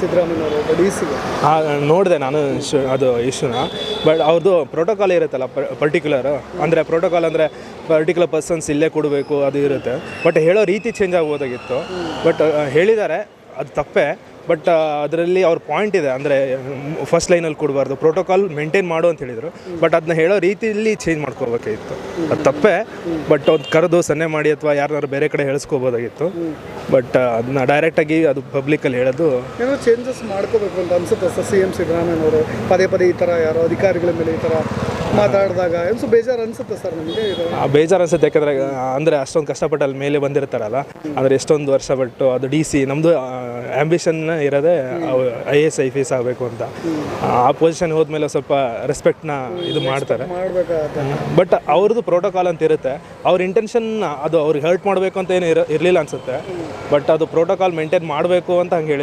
ಸಿದ್ದರಾಮಯ್ಯನವರು D C ನೋಡಿದೆ ನಾನು ಅದು ಇಶ್ಯೂನ. ಬಟ್ ಅವ್ರದ್ದು ಪ್ರೋಟೋಕಾಲ್ ಇರುತ್ತಲ್ಲ ಪರ್ಟಿಕ್ಯುಲರ್, ಅಂದರೆ ಪ್ರೋಟೋಕಾಲ್ ಅಂದರೆ ಪರ್ಟಿಕ್ಯುಲರ್ ಪರ್ಸನ್ಸ್ ಇಲ್ಲೇ ಕೊಡಬೇಕು ಅದು ಇರುತ್ತೆ. ಬಟ್ ಹೇಳೋ ರೀತಿ ಚೇಂಜ್ ಆಗ್ಬೋದಾಗಿತ್ತು. ಬಟ್ ಹೇಳಿದ್ದಾರೆ, ಅದು ತಪ್ಪೇ. ಬಟ್ ಅದರಲ್ಲಿ ಅವ್ರ ಪಾಯಿಂಟ್ ಇದೆ, ಅಂದರೆ ಫಸ್ಟ್ ಲೈನಲ್ಲಿ ಕೊಡಬಾರ್ದು, ಪ್ರೋಟೋಕಾಲ್ ಮೇಂಟೈನ್ ಮಾಡು ಅಂತ ಹೇಳಿದರು. ಬಟ್ ಅದನ್ನ ಹೇಳೋ ರೀತಿಯಲ್ಲಿ ಚೇಂಜ್ ಮಾಡ್ಕೋಬೇಕಾಗಿತ್ತು. ಅದು ತಪ್ಪೇ. ಬಟ್ ಒಂದು ಕರೆದು ಸನ್ನೆ ಮಾಡಿ ಅಥವಾ ಯಾರನ್ನಾರು ಬೇರೆ ಕಡೆ ಹೇಳಿಸ್ಕೋಬೋದಾಗಿತ್ತು. ಬಟ್ ಅದನ್ನ ಡೈರೆಕ್ಟಾಗಿ ಅದು ಪಬ್ಲಿಕಲ್ಲಿ ಹೇಳೋದು ಏನೋ ಚೇಂಜಸ್ ಮಾಡ್ಕೋಬೇಕು ಅಂತ ಅನ್ಸುತ್ತೆ ಸರ್. ಸಿ ಎಂ ಸಿದ್ದರಾಮಯ್ಯನವರು ಪದೇ ಪದೇ ಈ ಥರ ಯಾರೋ ಅಧಿಕಾರಿಗಳ ಮೇಲೆ ಈ ಥರ ಮಾತಾಡಿದಾಗ ಏನು ಬೇಜಾರು ಅನ್ಸುತ್ತೆ ಸರ್ ನಿಮಗೆ? ಬೇಜಾರು ಅನ್ಸುತ್ತೆ. ಯಾಕಂದರೆ ಅಂದರೆ ಅಷ್ಟೊಂದು ಕಷ್ಟಪಟ್ಟು ಅಲ್ಲಿ ಮೇಲೆ ಬಂದಿರ್ತಾರಲ್ಲ, ಅಂದರೆ ಎಷ್ಟೊಂದು ವರ್ಷ ಬಿಟ್ಟು ಅದು ಡಿ ಸಿ ನಮ್ಮದು ಆ್ಯಂಬಿಷನ್ ಇರೋದೇ IAS IPS ಆಗಬೇಕು ಅಂತ. ಆ ಪೊಸಿಷನ್ ಹೋದ್ಮೇಲೆ ಸ್ವಲ್ಪ ರೆಸ್ಪೆಕ್ಟ್ನ ಇದು ಮಾಡ್ತಾರೆ. ಬಟ್ ಅವ್ರದ್ದು ಪ್ರೋಟೋಕಾಲ್ ಅಂತ ಇರುತ್ತೆ. ಅವ್ರ ಇಂಟೆನ್ಷನ್ ಅದು ಅವ್ರಿಗೆ ಹರ್ಟ್ ಮಾಡಬೇಕು ಅಂತ ಏನು ಇರಲಿಲ್ಲ ಅನಿಸುತ್ತೆ. ಬಟ್ ಅದು ಪ್ರೋಟೋಕಾಲ್ ಮೇಂಟೈನ್ ಮಾಡಬೇಕು ಅಂತ ಹಂಗೆ ಹೇಳಿ